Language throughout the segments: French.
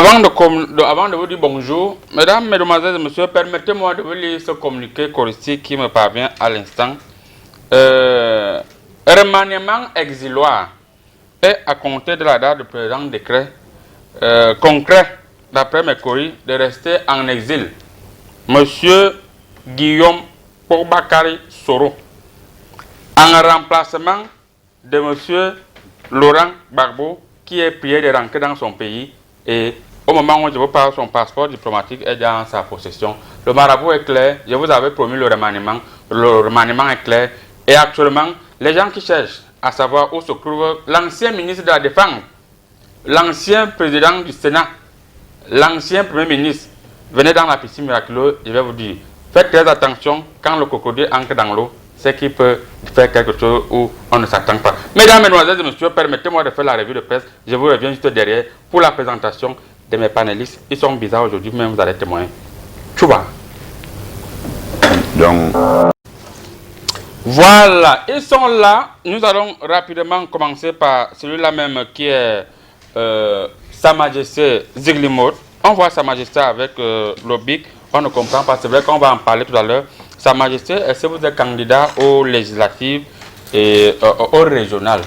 Avant de vous dire bonjour, mesdames, mesdemoiselles et messieurs, permettez-moi de vous lire ce communiqué choristique qui me parvient à l'instant. Remaniement exiloire est à compter de la date du présent décret concret, d'après mes courriers, de rester en exil. Monsieur Guillaume Boubacar Soro, en remplacement de monsieur Laurent Gbagbo, qui est prié de rentrer dans son pays et au moment où je vous parle, son passeport diplomatique est dans sa possession. Le marabout est clair, je vous avais promis le remaniement est clair et actuellement, les gens qui cherchent à savoir où se trouve l'ancien ministre de la Défense, l'ancien président du Sénat, l'ancien premier ministre, venez dans la piscine miraculeuse, je vais vous dire, faites très attention quand le crocodile entre dans l'eau, c'est qu'il peut faire quelque chose où on ne s'attend pas. Mesdames, mesdemoiselles et messieurs, permettez-moi de faire la revue de presse. Je vous reviens juste derrière pour la présentation de mes panélistes. Ils sont bizarres aujourd'hui, mais vous allez témoigner. Tchouba. Donc. Voilà, ils sont là. Nous allons rapidement commencer par celui-là même qui est Sa Majesté Ziglimot. On voit Sa Majesté avec l'OBIC. On ne comprend pas. C'est vrai qu'on va en parler tout à l'heure. Sa Majesté, est-ce que vous êtes candidat aux législatives et aux régionales?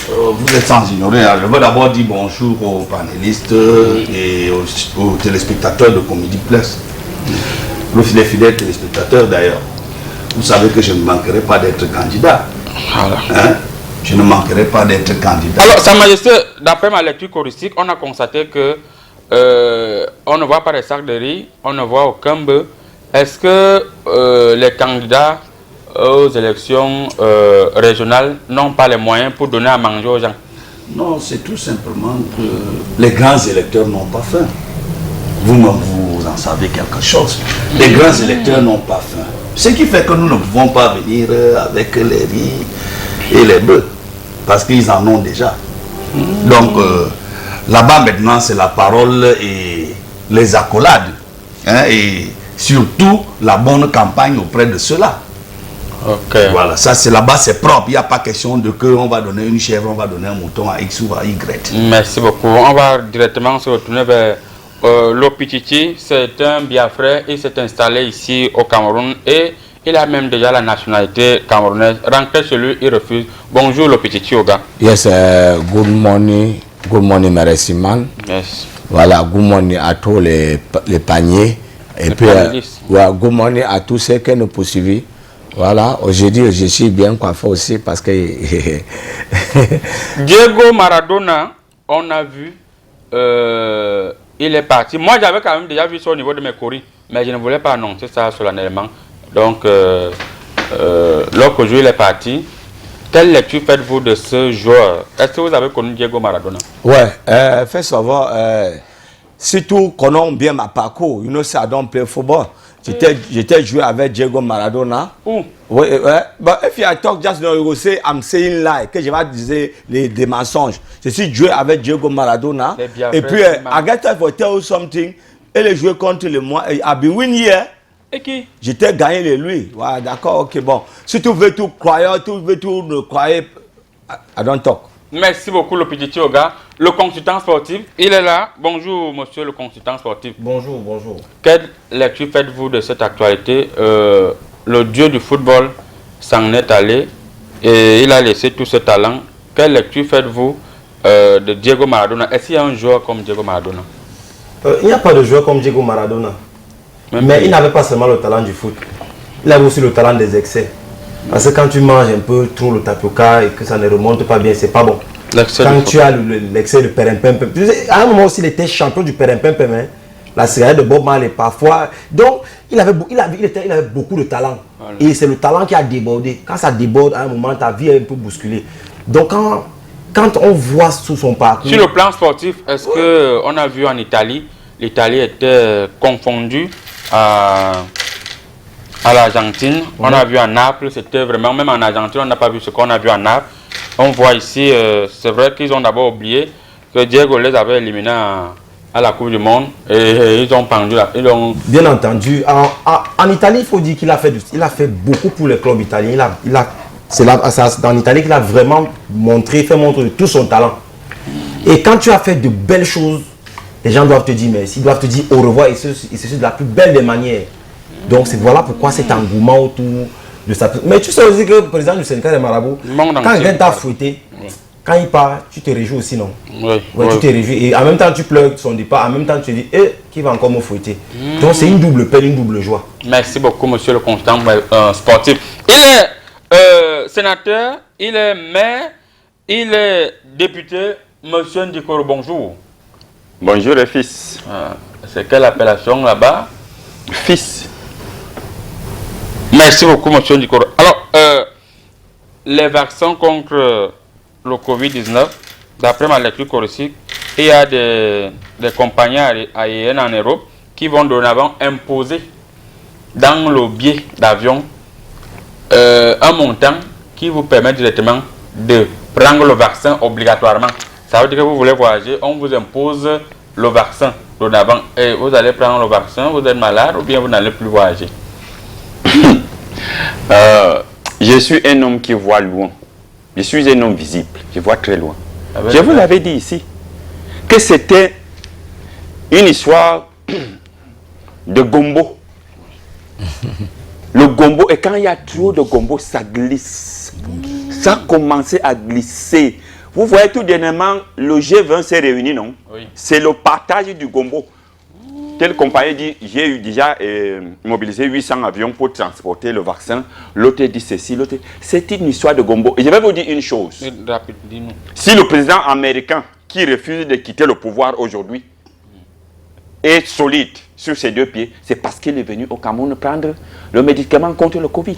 Vous êtes sans ignorer. Je veux d'abord dire bonjour aux panélistes et aux téléspectateurs de Comédie Plus. Les fidèles téléspectateurs d'ailleurs. Vous savez que je ne manquerai pas d'être candidat. Voilà. Hein? Je ne manquerai pas d'être candidat. Alors, Sa Majesté, d'après ma lecture choristique, on a constaté que on ne voit pas les sacs de riz, on ne voit aucun bœuf. Est-ce que les candidats aux élections régionales n'ont pas les moyens pour donner à manger aux gens? Non, c'est tout simplement que les grands électeurs n'ont pas faim. Vous-même, vous en savez quelque chose. Les grands électeurs n'ont pas faim. Ce qui fait que nous ne pouvons pas venir avec les riz et les bœufs, parce qu'ils en ont déjà. Donc, là-bas maintenant, c'est la parole et les accolades. Hein, et surtout, la bonne campagne auprès de ceux-là. Okay. Voilà, ça c'est là-bas, c'est propre. Il n'y a pas question de que on va donner une chèvre, on va donner un mouton à X ou à Y. Merci beaucoup. On va directement se retourner vers Lopititi. C'est un Biafrais, il s'est installé ici au Cameroun et il a même déjà la nationalité camerounaise. Rentrer chez lui, il refuse. Bonjour Lopititi Oga. Yes, good morning merci man. Yes. Voilà, good morning à tous les paniers. Et puis, good morning à tous ceux qui nous poursuivent. Voilà, aujourd'hui, je suis bien coiffé aussi parce que... Diego Maradona, on a vu, il est parti. Moi, j'avais quand même déjà vu ça au niveau de mes courriers, mais je ne voulais pas annoncer ça solennellement. Donc, lorsqu'aujourd'hui il est parti, quelle lecture faites-vous de ce joueur? Est-ce que vous avez connu Diego Maradona? Ouais, fais savoir, surtout connaissons bien ma parcours. You know, I don't play football. J'étais joué avec Diego Maradona. Oui, but if I talk just now, you will say I'm saying lie, que je vais dire des mensonges. Je suis joué avec Diego Maradona. Et puis, I get to tell you something. Elle a joué contre moi. I've been winning here. Et qui? J'étais gagné de lui. Voilà, d'accord, ok, bon. Si tu veux tout croire, tu veux tout ne croire, I don't talk. Merci beaucoup, le petit Oga. Le consultant sportif, il est là. Bonjour, monsieur le consultant sportif. Bonjour, bonjour. Quelle lecture faites-vous de cette actualité? Le dieu du football s'en est allé et il a laissé tout ce talent. Quelle lecture faites-vous de Diego Maradona? Est-ce qu'il y a un joueur comme Diego Maradona? Il n'y a pas de joueur comme Diego Maradona. Mais il n'avait pas seulement le talent du foot. Il avait aussi le talent des excès. Parce que quand tu manges un peu trop le tapioca et que ça ne remonte pas bien, c'est pas bon. Quand tu as l'excès de perempem, à un moment aussi il était champion du perempem, la cigarette de Bob Marley parfois. Donc il avait beaucoup de talent. Voilà. Et c'est le talent qui a débordé. Quand ça déborde, à un moment, ta vie est un peu bousculée. Donc quand on voit sous son parcours... Sur le plan sportif, est-ce qu'on a vu en Italie, l'Italie était confondue à l'Argentine, on a vu à Naples, c'était vraiment, même en Argentine, on n'a pas vu ce qu'on a vu à Naples. On voit ici, c'est vrai qu'ils ont d'abord oublié que Diego les avait éliminés à la Coupe du Monde et ils ont pendu là. Bien entendu, en Italie, il faut dire qu'il a fait beaucoup pour les clubs italiens. C'est en Italie qu'il a vraiment fait montre de tout son talent. Et quand tu as fait de belles choses, les gens doivent te dire merci, ils doivent te dire au revoir et c'est de la plus belle des manières. Donc voilà pourquoi cet engouement autour de ça. Mais tu sais aussi que le président du syndicat des marabouts, quand il vient t'a fouetté, quand il part, tu te réjouis aussi, non? Oui. Tu te réjouis. Et en même temps, tu pleures son départ. En même temps, tu te dis, qui va encore me fouetter? Donc c'est une double peine, une double joie. Merci beaucoup, monsieur le consultant sportif. Il est sénateur, il est maire, il est député. Monsieur Ndikoro, bonjour. Bonjour les fils. C'est quelle appellation là-bas? Fils. Merci beaucoup, monsieur Ndikoro. Alors, les vaccins contre le Covid-19, d'après ma lecture choristique, il y a des compagnies aériennes en Europe qui vont dorénavant imposer dans le billet d'avion un montant qui vous permet directement de prendre le vaccin obligatoirement. Ça veut dire que vous voulez voyager, on vous impose le vaccin dorénavant. Et vous allez prendre le vaccin, vous êtes malade ou bien vous n'allez plus voyager. Je suis un homme qui voit loin. Je suis un homme visible. Je vois très loin. Je vous l'avais dit ici que c'était une histoire de gombo. Le gombo, et quand il y a trop de gombo, ça glisse. Ça a commencé à glisser. Vous voyez tout dernièrement, le G20 s'est réuni, non? Oui. C'est le partage du gombo. Telle compagnie dit, j'ai eu déjà mobilisé 800 avions pour transporter le vaccin. L'autre dit ceci, l'autre. C'est une histoire de gombo. Et je vais vous dire une chose. Rapide, dis-nous. Si le président américain qui refuse de quitter le pouvoir aujourd'hui est solide sur ses deux pieds, c'est parce qu'il est venu au Cameroun prendre le médicament contre le Covid.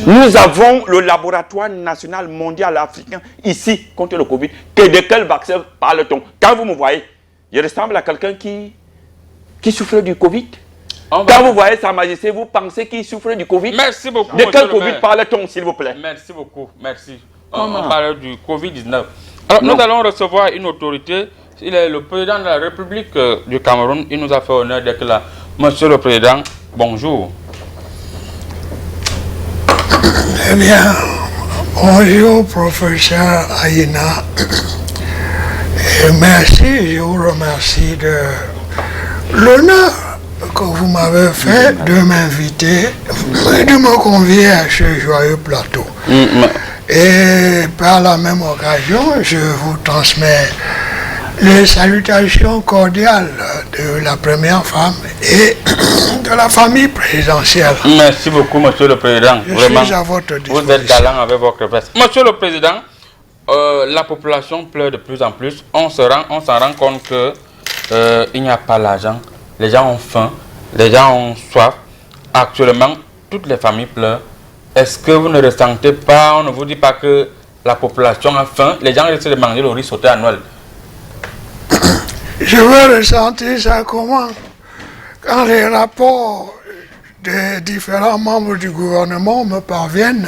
Nous avons le laboratoire national mondial africain ici contre le Covid. De quel vaccin parle-t-on? Quand vous me voyez, je ressemble à quelqu'un qui souffre du Covid. Quand vous voyez Sa Majesté, vous pensez qu'il souffre du Covid? Merci beaucoup. De quel Covid parle-t-on, s'il vous plaît? Merci beaucoup. Merci. On parle du Covid-19. Alors, nous allons recevoir une autorité. Il est le président de la République du Cameroun. Il nous a fait honneur d'être là. Monsieur le Président, bonjour. Eh bien, bonjour, professeur Aïna. Et merci, je vous remercie de l'honneur que vous m'avez fait de m'inviter et de me convier à ce joyeux plateau. Et par la même occasion, je vous transmets les salutations cordiales de la première femme et de la famille présidentielle. Merci beaucoup, monsieur le Président. Je Vraiment, suis à votre disposition. vous êtes galant avec votre presse. Monsieur le Président, la population pleure de plus en plus. On s'en rend compte que il n'y a pas l'argent. Les gens ont faim, les gens ont soif. Actuellement, toutes les familles pleurent. Est-ce que vous ne ressentez pas, on ne vous dit pas que la population a faim? Les gens essaient de manger le riz sauté à Noël. Je veux ressentir ça comment? Quand les rapports des différents membres du gouvernement me parviennent,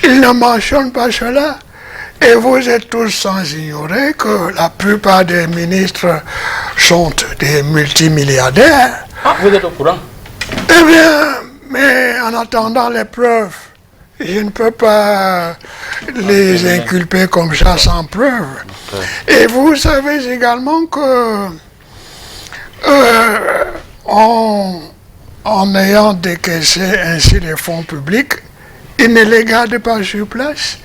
ils ne mentionnent pas cela. Et vous êtes tous sans ignorer que la plupart des ministres sont des multimilliardaires. Ah, vous êtes au courant? Eh bien, mais en attendant les preuves, je ne peux pas les inculper comme ça sans preuve. Et vous savez également que en ayant décaissé ainsi les fonds publics, ils ne les gardent pas sur place,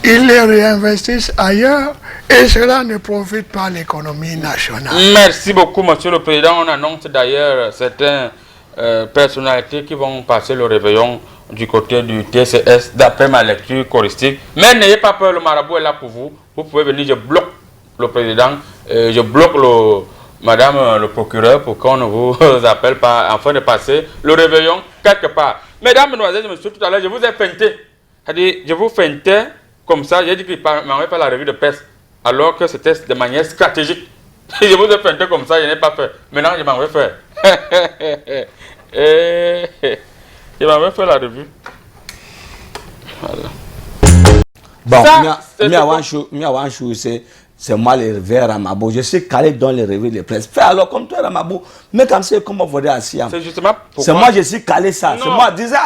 ils les réinvestissent ailleurs et cela ne profite pas à l'économie nationale. Merci beaucoup, monsieur le Président. On annonce d'ailleurs certaines personnalités qui vont passer le réveillon du côté du TCS, d'après ma lecture choristique. Mais n'ayez pas peur, le marabout est là pour vous. Vous pouvez venir, je bloque le président, je bloque madame le procureur pour qu'on ne vous appelle pas, afin de passer le réveillon quelque part. Mesdames, mesdemoiselles et messieurs, tout à l'heure, je vous ai feinté. C'est-à-dire, je vous feintais comme ça, j'ai dit qu'il m'avait fait la revue de presse, alors que c'était de manière stratégique. Je vous ai feinté comme ça, je n'ai pas fait. Maintenant, je m'en vais faire. Je m'avais fait la revue. Voilà. Bon, Ça, c'est moi le réveil Ramabo. Je suis calé dans les revues de presse. Fais alors comme toi Ramabo. Mais comme c'est comme vous voulez assis. C'est justement pourquoi. C'est moi je suis calé ça. C'est moi disais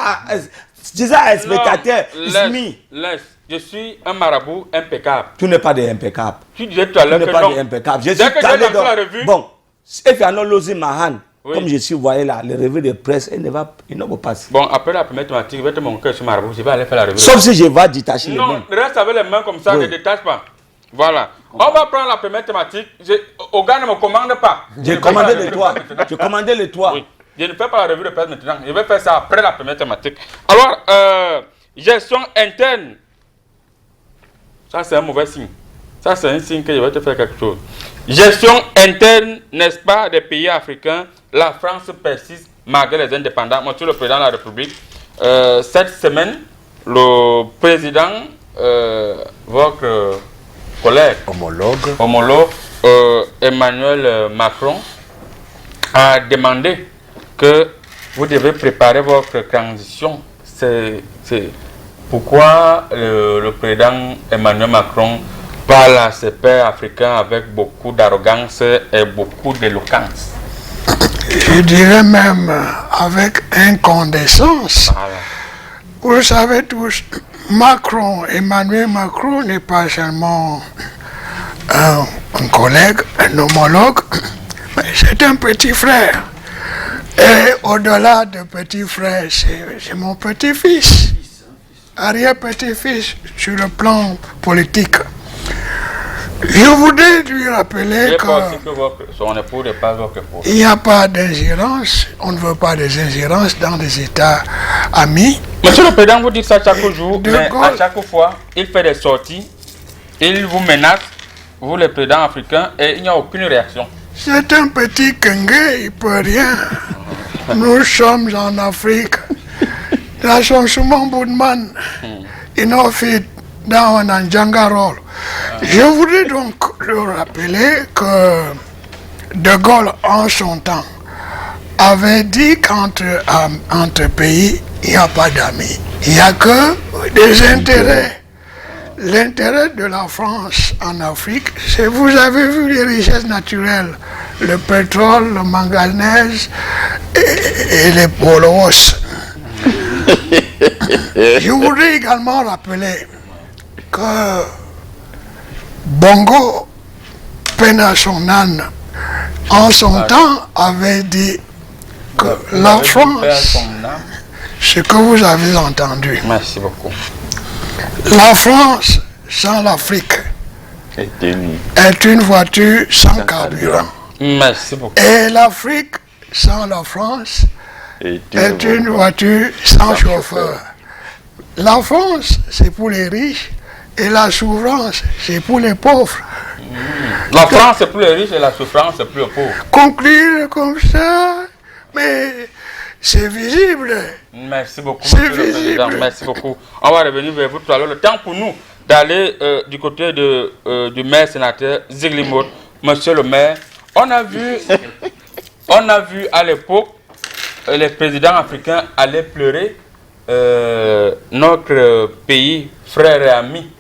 C'est ça, un spectateur. Laisse. Je suis un marabout impeccable. Tu n'es pas des impeccables. Tu disais tout à l'heure que pas non. des impeccables. Je Dès suis que allé j'ai lancé la revue... Bon, si tu as losé ma hand, Oui. comme je suis voyé là, les revues de presse, il ne va pas. Bon, après la première thématique, je vais te montrer que je suis marabout. Je vais aller faire la revue. Sauf si je vais détacher les mains. Non, reste avec les mains comme ça, Oui. ne détache pas. Voilà. On va prendre la première thématique. Oga ne me commande pas. J'ai commandé le toit. J'ai commandé le toit. Oui. Je ne fais pas la revue de presse maintenant. Je vais faire ça après la première thématique. Alors, gestion interne. Ça, c'est un mauvais signe. Ça, c'est un signe que je vais te faire quelque chose. Gestion interne, n'est-ce pas, des pays africains. La France persiste malgré les indépendants. Monsieur le Président de la République, cette semaine, le président, votre collègue, homologue Emmanuel Macron, a demandé que vous devez préparer votre transition. C'est pourquoi le président Emmanuel Macron parle à ses pairs africains avec beaucoup d'arrogance et beaucoup d'éloquence. Je dirais même avec incandescence. Voilà. Vous le savez tous, Emmanuel Macron n'est pas seulement un collègue, un homologue, mais c'est un petit frère. Et au-delà de petit frère, c'est mon petit-fils, arrière-petit-fils sur le plan politique. Je voudrais lui rappeler son époux n'est pas votre époux. qu'il n'y a pas d'ingérence, on ne veut pas des ingérences dans des États amis. Monsieur le Président, vous dites ça chaque jour, De mais Gaulle. à chaque fois, il fait des sorties, il vous menace, vous les présidents africains, et il n'y a aucune réaction. C'est un petit Kenge, il ne peut rien. Nous sommes en Afrique. Là, son Souman Boudman, il a fait dans un Djangarol. Je voudrais donc le rappeler que De Gaulle, en son temps, avait dit qu'entre pays, il n'y a pas d'amis. Il n'y a que des intérêts. L'intérêt de la France en Afrique, c'est vous avez vu les richesses naturelles, le pétrole, le manganèse et les polos. Je voudrais également rappeler que Bongo Pena Sonan, en son temps, avait dit que la France, ce que vous avez entendu, Merci beaucoup. la France sans l'Afrique est une voiture sans carburant. Merci beaucoup. Et l'Afrique sans la France est une voiture sans chauffeur. La France, c'est pour les riches et la souffrance, c'est pour les pauvres. La France c'est pour les riches et la souffrance c'est pour les pauvres. Conclure comme ça, mais c'est visible. Merci beaucoup, C'est Monsieur le Président. visible. Merci beaucoup. On va revenir vers vous tout à l'heure. Le temps pour nous d'aller du côté du maire sénateur Ziglimot. Monsieur le maire, on a vu à l'époque les présidents africains allaient pleurer notre pays, frère et ami,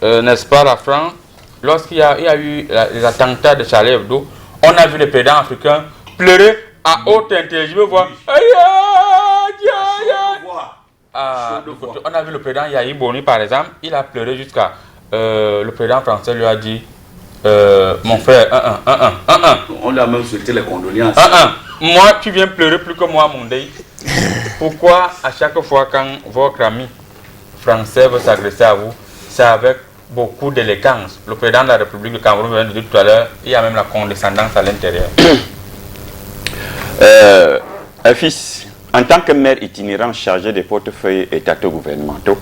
n'est-ce pas, la France, lorsqu'il y a eu les attentats de Charlie Hebdo. On a vu les présidents africains pleurer à haute intelligence. On a vu le président Yahi Boni, par exemple, il a pleuré jusqu'à... le président français lui a dit, mon frère, On lui a même souhaité les condoléances. moi, tu viens pleurer plus que moi, mon deuil. Pourquoi à chaque fois quand votre ami français veut s'agresser à vous, c'est avec beaucoup d'élégance? Le président de la République du Cameroun vient de dire tout à l'heure, il y a même la condescendance à l'intérieur. Fils, en tant que maire itinérant chargé des portefeuilles étataux gouvernementaux,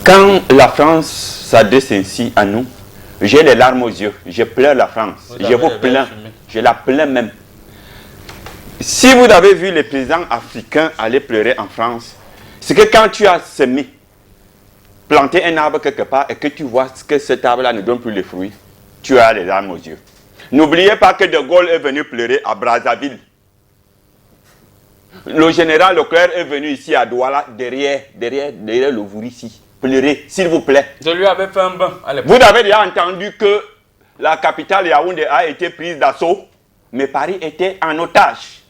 quand la France s'adresse ainsi à nous, j'ai les larmes aux yeux, je pleure la France, je vous plains, je la plains même. Si vous avez vu les présidents africains aller pleurer en France, c'est que quand tu as semé, planté un arbre quelque part et que tu vois que cet arbre-là ne donne plus les fruits, tu as les larmes aux yeux. N'oubliez pas que De Gaulle est venu pleurer à Brazzaville. Le général Leclerc est venu ici à Douala, derrière le Vouri ici. Pleurer, s'il vous plaît. Je lui avais fait un bain à l'époque. Vous avez déjà entendu que la capitale Yaoundé a été prise d'assaut, mais Paris était en otage.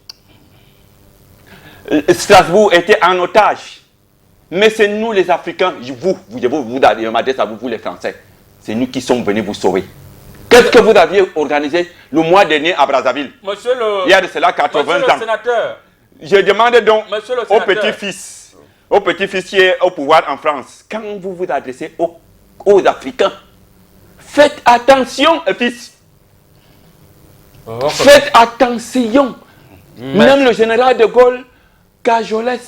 Strasbourg était en otage. Mais c'est nous les Africains, vous m'adressez à vous, vous les Français. C'est nous qui sommes venus vous sauver. Qu'est-ce que vous aviez organisé le mois dernier à Brazzaville? Monsieur le... Il y a de cela 80 ans. Sénateur. Je demande donc au petit-fils qui est au pouvoir en France, quand vous vous adressez aux Africains, faites attention, fils. Faites attention. Même le général de Gaulle cajolait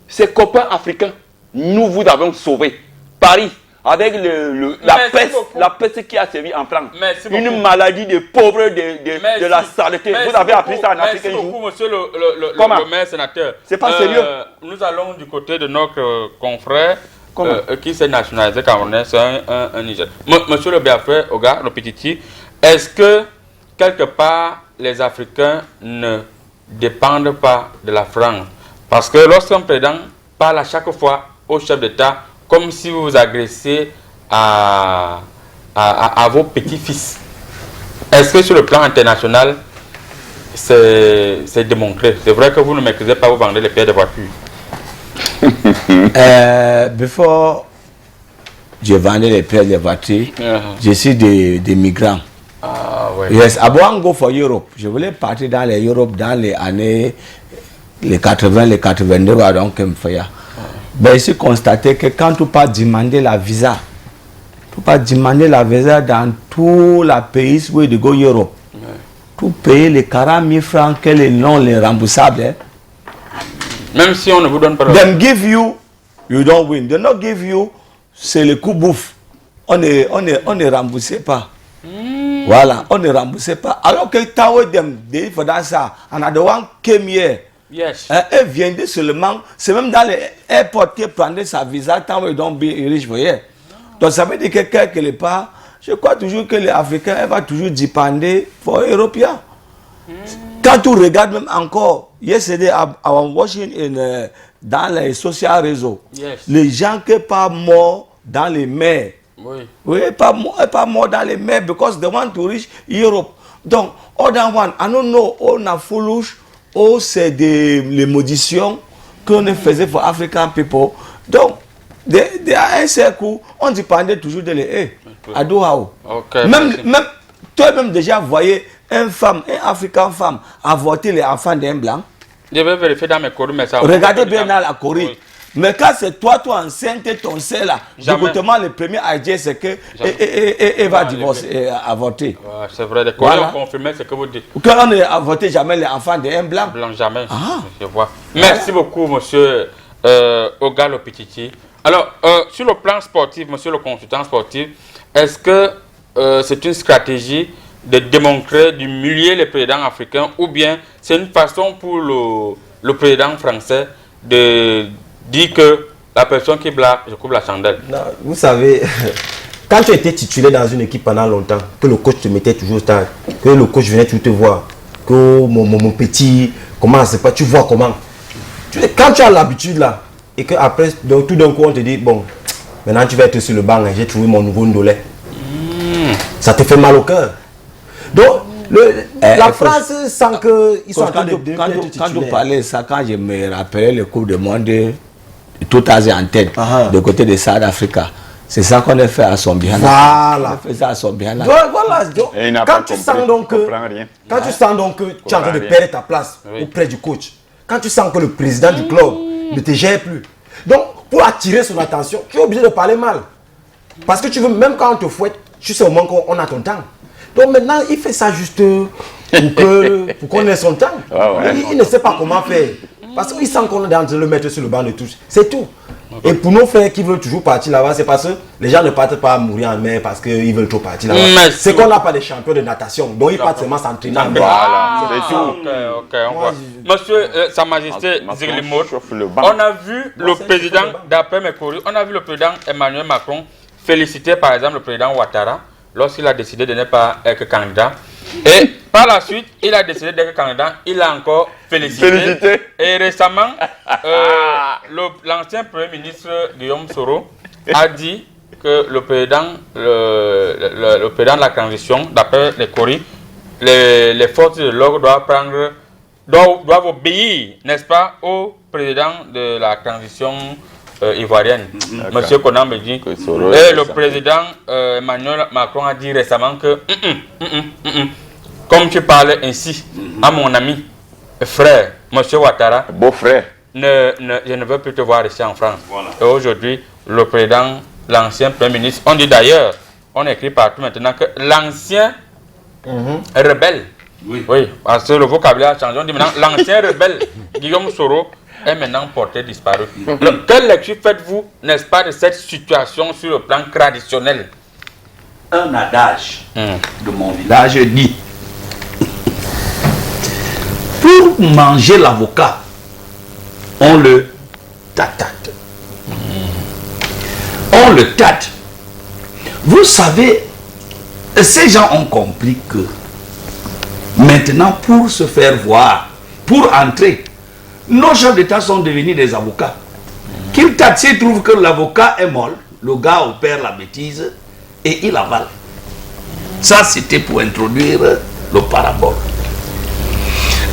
ses copains africains. Nous vous avons sauvé. Paris, avec la peste qui a servi en France. Une maladie de pauvres, de la saleté. Vous avez appris ça en Afrique un jour. Merci beaucoup, monsieur le maire sénateur. C'est pas sérieux. Nous allons du côté de notre confrère qui s'est nationalisé camerounais, c'est un Niger. Monsieur le Biafrais, Oga, le Petiti, est-ce que quelque part les Africains ne dépendent pas de la France? Parce que lorsqu'un président parle à chaque fois au chef d'État comme si vous vous agressez à vos petits-fils, est-ce que sur le plan international, c'est démontré? C'est vrai que vous ne maîtrisez pas, vous vendez les pièces de voiture. Before je vendais les pièces de voiture, je suis des migrants. Ah, ouais. Yes, I want to go for Europe. Je voulais partir dans les Europe dans les années les 80, les 82, donc ben, ici constaté que quand tu pas demander la visa, tu pas demander la visa dans tous les pays où tu go Europe, tu payes les 40 000 francs que les non les remboursables. Hein? Même si on ne vous donne pas. Them give you, you don't win. They not give you, c'est le coup bouffe. On ne remboursé pas. Voilà, on ne remboursait pas. Alors que Tawe them dey for that ça, another one came here. Yes. Elle vient de seulement, c'est même dans les airports qui prendrait sa visa tant qu'ils don't be rich for here. Donc ça veut dire que quelque part, je crois toujours que les Africains vont toujours dépendre pour les Européens. Quand tu regardes même encore, yesterday I was watching dans les social réseaux, les gens qui ne sont pas morts dans les mers. Oui, pas more dans les mers because they want to reach Europe. Donc, other one, I don't know, on a foolish, c'est les moditions qu'on faisait pour African people. Donc, à un certain coup, on dépendait toujours de les Adouaou. Même toi-même déjà voyez une femme, une Africaine femme, avorter les enfants d'un blanc. Je vais vérifier dans mes courriers, mais ça. Regardez bien dans la Corée. Oui. Mais quand c'est toi enceinte, ton sein là, directement le premier idée c'est que elle va divorcer, avorter. Ouais, c'est vrai, les Coréens ont confirmé ce que vous dites. Quand on n'a avorté jamais les enfants d'un blanc. Blanc jamais, je vois. Merci beaucoup, monsieur Oga Lopititi. Alors, sur le plan sportif, monsieur le consultant sportif, est-ce que c'est une stratégie de démontrer, d'humilier les présidents africains ou bien c'est une façon pour le président français de dire que la personne qui blague, je coupe la chandelle? Non, vous savez, quand tu étais titulaire dans une équipe pendant longtemps, que le coach te mettait toujours au stade, que le coach venait toujours te voir, que mon petit, comment c'est pas, tu vois comment. Quand tu as l'habitude là, et que après, tout d'un coup on te dit, bon, maintenant tu vas être sur le banc, j'ai trouvé mon nouveau Ndolé. Ça te fait mal au cœur. Donc, la France sent qu'ils sont en train de quand tu parlais ça, quand je me rappelais le Coupe du Monde, tout Asie en tête, de côté de South Africa. C'est ça qu'on a fait à Sombiana. Voilà. On a fait ça à Sombiana. Voilà. Donc, quand tu sens donc que tu es en train de perdre ta place auprès du coach, quand tu sens que le président du club ne te gère plus, donc pour attirer son attention, tu es obligé de parler mal. Parce que tu veux, même quand on te fouette, tu sais au moins qu'on a ton temps. Donc maintenant, il fait ça juste pour qu'on ait son temps. Il ne sait pas comment faire. Parce qu'il sent qu'on est en train de le mettre sur le banc de touche. C'est tout. Et pour nos frères qui veulent toujours partir là-bas, c'est parce que les gens ne partent pas à mourir en mer parce qu'ils veulent trop partir là-bas. C'est qu'on n'a pas de champions de natation. Donc ils partent seulement s'entraîner en mer. C'est tout. Monsieur, Sa Majesté Zirlimo, on a vu le président, d'après mes courriers, on a vu le président Emmanuel Macron féliciter par exemple le président Ouattara lorsqu'il a décidé de ne pas être candidat. Et par la suite, il a décidé d'être candidat, il a encore félicité. Et récemment, l'ancien Premier ministre Guillaume Soro a dit que le président de la transition, d'après les courriers, les forces de l'ordre doivent prendre doivent obéir, n'est-ce pas, au président de la transition ivoirienne, M. Konan Bedji. Et le président Emmanuel Macron a dit récemment que, comme tu parlais ainsi à mon ami, frère, M. Ouattara, beau-frère, je ne veux plus te voir ici en France. Voilà. Et aujourd'hui, le président, l'ancien Premier ministre, on dit d'ailleurs, on écrit partout maintenant que l'ancien rebelle, oui, parce que le vocabulaire a changé, on dit maintenant l'ancien rebelle, Guillaume Soro, est maintenant porté disparu. Quelle lecture faites-vous, n'est-ce pas, de cette situation sur le plan traditionnel? Un adage de mon village dit: pour manger l'avocat, on le tâte. On le tâte. Vous savez, ces gens ont compris que maintenant, pour se faire voir, pour entrer, nos chefs d'État sont devenus des avocats. Qu'ils tâtent, s'ils trouvent que l'avocat est molle, le gars opère la bêtise et il avale. Ça, c'était pour introduire le parabole.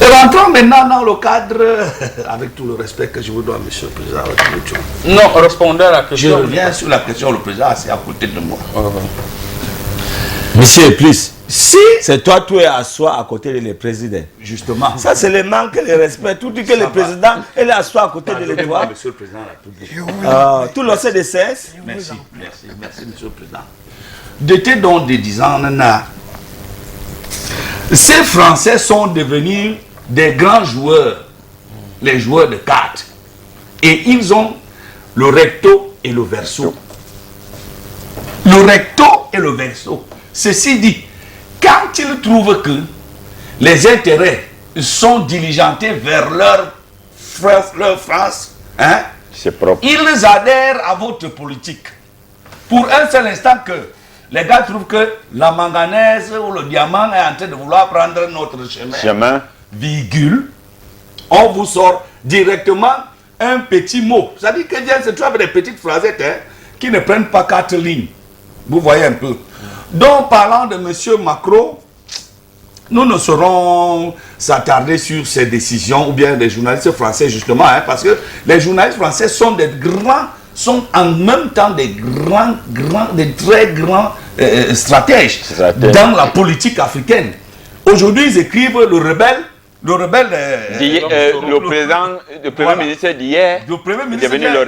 Et rentrons maintenant dans le cadre, avec tout le respect que je vous dois, Monsieur le Président. Non, répondez à la Je question. reviens sur la question, le Président est à côté de moi. Monsieur, plus. Si, C'est toi, tu es assis à côté de le président. justement, Ça, c'est le manque de respect. Tout dit que le président, il est assis à côté de l'étoile. Monsieur le Président de la République. Tout le CDCS. Merci, Monsieur le Président. D'été donc de 10 ans, ces Français sont devenus des grands joueurs, les joueurs de cartes. Et ils ont le recto et le verso. Le recto et le verso. Ceci dit, quand ils trouvent que les intérêts sont diligentés vers leur France, hein, c'est propre. ils adhèrent à votre politique. Pour un seul instant que les gars trouvent que la manganèse ou le diamant est en train de vouloir prendre notre chemin, virgule, on vous sort directement un petit mot. Ça dit que Dieu se trouve des petites phrasettes qui ne prennent pas 4 lignes. Vous voyez un peu. Donc, parlant de M. Macron, nous ne saurons s'attarder sur ces décisions ou bien des journalistes français justement, parce que les journalistes français sont des grands, sont en même temps des très grands stratèges dans la politique africaine. Aujourd'hui, ils écrivent le rebelle. Le Premier ministre d'hier est devenu le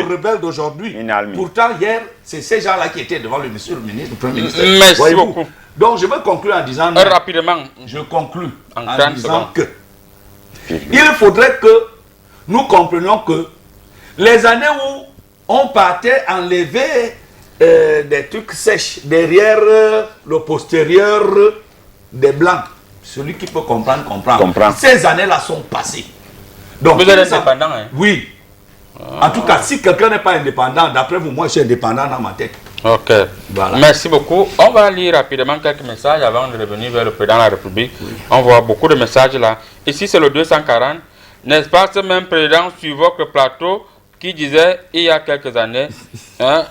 rebelle d'aujourd'hui. Pourtant, hier, c'est ces gens-là qui étaient devant le monsieur le ministre, le Premier ministre. Merci beaucoup. Donc, je veux conclure en disant... Rapidement. Je conclue en 30 disant secondes. que il faudrait que nous comprenions que les années où on partait enlever des trucs sèches derrière le postérieur des Blancs, celui qui peut comprendre, comprend. Ces années-là sont passées. Donc, vous êtes indépendant, hein? Oui. En tout cas, si quelqu'un n'est pas indépendant, d'après vous, moi je suis indépendant dans ma tête. Ok. Voilà. Merci beaucoup. On va lire rapidement quelques messages avant de revenir vers le président de la République. On voit beaucoup de messages là. Ici, c'est le 240. N'est-ce pas ce même président sur votre plateau qui disait il y a quelques années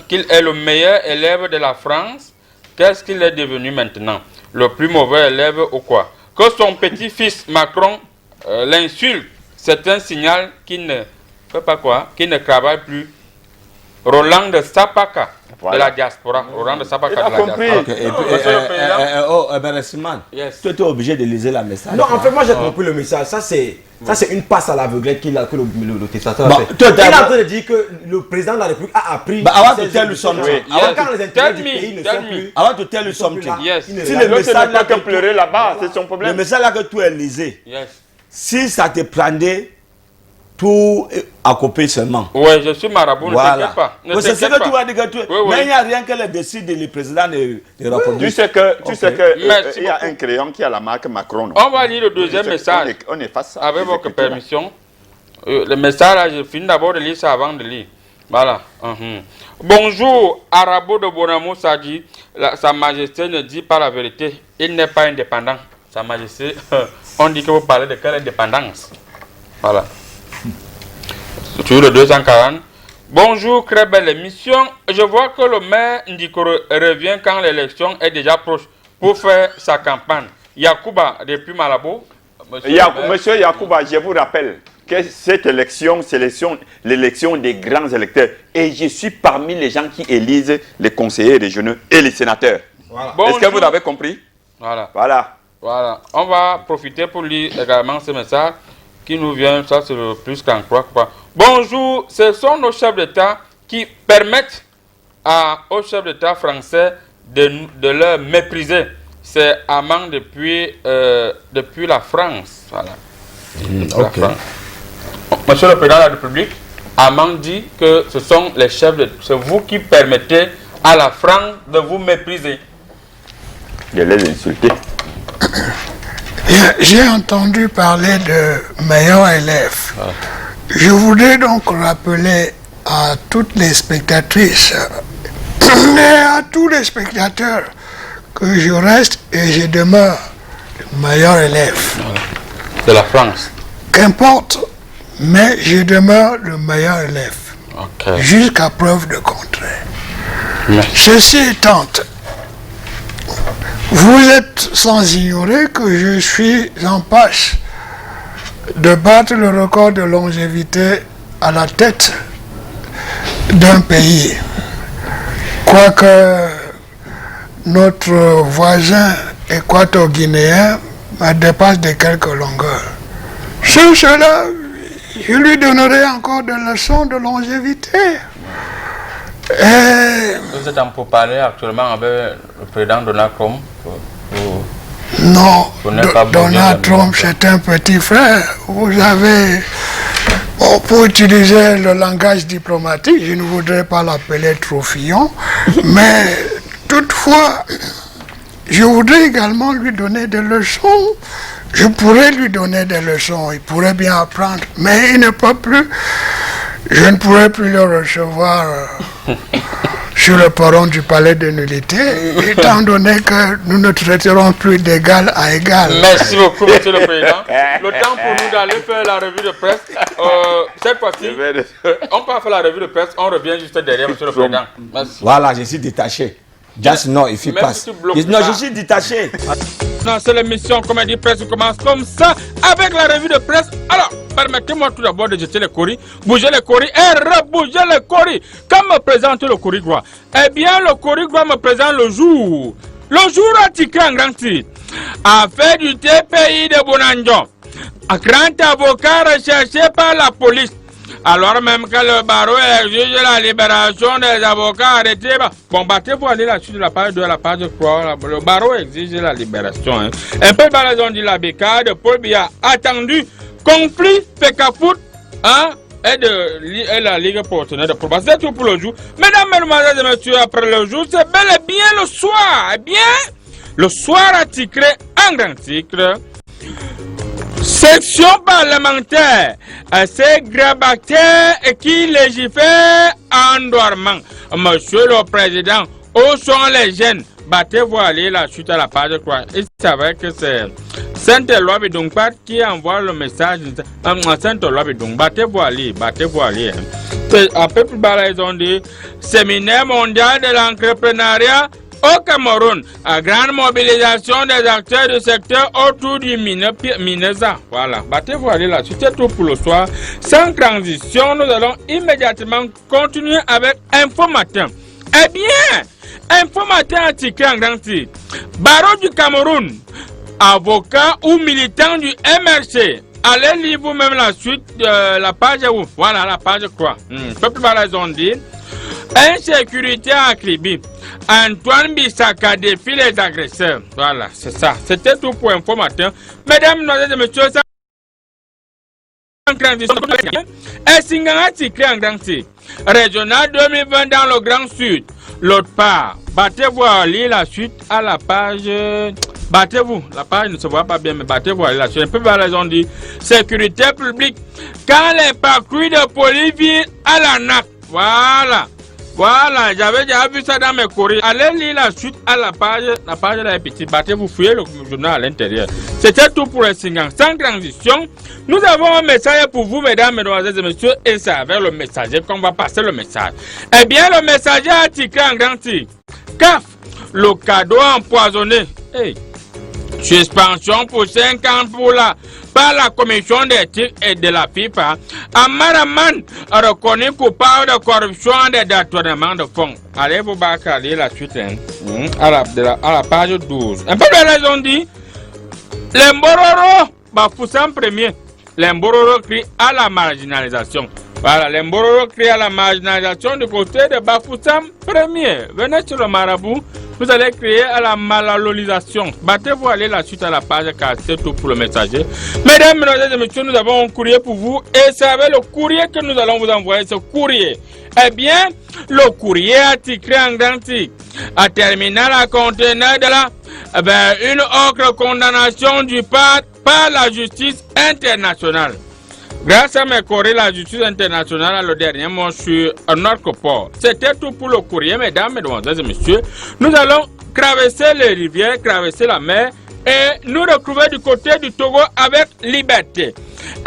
qu'il est le meilleur élève de la France? Qu'est-ce qu'il est devenu maintenant? Le plus mauvais élève ou quoi? Que son petit-fils Macron l'insulte, c'est un signal qu'il ne fait pas quoi? Qu'il ne travaille plus. Roland de Sapaka de la diaspora. Roland de Sapaka de la diaspora. Beressiman, tu es obligé de lire la message. Non, en fait, moi j'ai compris le message. Ça, c'est une passe à l'aveuglette que le testateur a fait. Il est en train de dire que le président de la République a appris. Avant de tell you something. Quand les intérêts du pays ne sont plus. Avant de tell you something. Yes. Si le message là que pleurer là-bas, c'est son problème. Le message là que tu as lisé, Yes. si ça te prendait tout à couper seulement. Oui, je suis marabout, Voilà. ne t'inquiète pas. Ne C'est ce t'inquiète que tu pas. vas dire que tu... Oui, oui. Mais il n'y a rien que le décide le président de répondre. Tu sais que, Merci il y a beaucoup. un crayon qui a la marque Macron. On va lire le deuxième message. On efface ça. Avec votre permission. Le message là, je finis d'abord de lire ça avant de lire. Voilà. Bonjour, Arabo de Bonamou Sadi. Sa Majesté ne dit pas la vérité. Il n'est pas indépendant. Sa Majesté, on dit que vous parlez de quelle indépendance? Voilà. Sur le 240. Bonjour, très belle émission. Je vois que le maire Ndikoro revient quand l'élection est déjà proche pour faire sa campagne. Yakuba, depuis Malabo, Monsieur Yacouba, je vous rappelle que cette élection, c'est l'élection des grands électeurs. Et je suis parmi les gens qui élisent les conseillers régionaux et les sénateurs. Voilà. Est-ce que vous avez compris? Voilà. On va profiter pour lire également ce message qui nous vient, ça c'est le plus qu'en croire. Bonjour, ce sont nos chefs d'État qui permettent aux chefs d'État français de leur mépriser. C'est amant depuis la France. Voilà. Ok. Monsieur le Président de la République, Amand dit que ce sont les chefs de... C'est vous qui permettez à la France de vous mépriser. Je les insulter. J'ai entendu parler de meilleur élève. Je voudrais donc rappeler à toutes les spectatrices et à tous les spectateurs que je reste et je demeure le meilleur élève. De la France. Qu'importe, mais je demeure le meilleur élève. Okay. Jusqu'à preuve de contraire. Merci. Ceci étant, vous êtes sans ignorer que je suis en passe de battre le record de longévité à la tête d'un pays. Quoique notre voisin équato-guinéen me dépasse de quelques longueurs. Sur cela, je lui donnerai encore des leçons de longévité. Et vous êtes en pourparlers actuellement avec le président Donald Trump? Non, Donald Trump, c'est un petit frère. Vous avez, bon, pour utiliser le langage diplomatique, je ne voudrais pas l'appeler Trophillon, mais toutefois, je voudrais également lui donner des leçons. Je pourrais lui donner des leçons, il pourrait bien apprendre, mais il ne peut plus. Je ne pourrais plus le recevoir sur le perron du palais de nullité, étant donné que nous ne traiterons plus d'égal à égal. Merci beaucoup, Monsieur le Président. Le temps pour nous d'aller faire la revue de presse. Cette fois-ci, on peut faire la revue de presse, on revient juste derrière, Monsieur le Président. Merci. Voilà, je suis détaché. Just non, il fait pas. Non, je suis détaché. Non, c'est l'émission Comédie Presse qui commence comme ça avec la revue de presse. Alors, permettez-moi tout d'abord de jeter les coris, bouger les coris et rebouger les coris. Quand me présente le Corigua? Eh bien, le Corigua me présente le jour. Le jour a tiqué en grand titre. Affaire du TPI de Bonanjo. Un grand avocat recherché par la police. Alors même que le barreau exige la libération des avocats arrêtés. Bon, battez-vous aller là-dessus de la page 2 à la page 3. Le barreau exige la libération. Hein. Un peu par raison de la bécade, Paul Biya attendu conflit Fecafoot hein, et la Ligue partenaire de province. C'est tout pour le jour. Mesdames, mesdemoiselles et messieurs, après le jour, c'est bel et bien le soir. Eh bien, le soir a titré en grand titre. Section parlementaire, c'est grabataire qui légifère en dormant. Monsieur le Président, où sont les jeunes? Battez-vous aller la suite à la page 3. Il s'avère que c'est Sainte-Éloi Bidongpat qui envoie le message. Sainte-Éloi Bidong, battez-vous aller. Un peu plus bas, ils ont dit séminaire mondial de l'entrepreneuriat au Cameroun, à grande mobilisation des acteurs du secteur autour du Minesa. Voilà, battez-vous aller là. C'était tout pour le soir. Sans transition, nous allons immédiatement continuer avec Info Matin. Eh bien, Info Matin a tiqué en grand titre. Barreau du Cameroun, avocat ou militant du MRC. Allez lire vous-même la suite de la page où. Voilà, la page 3. Peuple Balazon dit insécurité à Kribi. Antoine Bissaka défie les agresseurs. Voilà, c'est ça. C'était tout pour Info Matin. Mesdames, mesdemoiselles et messieurs, ça en transition. Et Singana titré en grand titre. Régional 2020 dans le Grand Sud. L'autre part, battez-vous à lire la suite à la page. Battez-vous, la page ne se voit pas bien, mais battez-vous à lire la suite. Un peu par raison dit sécurité publique. Quand les parcours de police viennent à la NAC. Voilà. Voilà, j'avais déjà vu ça dans mes courriers. Allez lire la suite à la page de la petite. Battez-vous, fouillez le journal à l'intérieur. C'était tout pour les Singans. Sans transition, nous avons un message pour vous, mesdames, mesdemoiselles et messieurs, et c'est avec le messager qu'on va passer le message. Eh bien, le messager a titré en grand titre. CAF, le cadeau empoisonné. Hey. Suspension pour 5 ans par la commission d'éthique et de la FIFA. Amaraman reconnu coupable de corruption et de détournement de fonds. Allez, vous lire la suite à la page 12. Un peu de raison dit, les Mbororo, Bafoussam premier, les Mbororo crient à la marginalisation. Voilà, les Mbororo crient à la marginalisation du côté de Bafoussam premier. Venez sur le marabout. Vous allez crier à la malalolisation. Battez-vous, allez la suite à la page 4, c'est tout pour le messager. Mesdames, mesdemoiselles et messieurs, nous avons un courrier pour vous. Et savez le courrier que nous allons vous envoyer, ce courrier. Eh bien, le courrier articulé en grand titre, à terminal à conteneur de une autre condamnation du par la justice internationale. Grâce à mes courriers, la justice internationale a le dernier mot sur notre port. C'était tout pour le courrier, mesdames, mesdemoiselles et messieurs. Nous allons traverser les rivières, traverser la mer et nous retrouver du côté du Togo avec Liberté.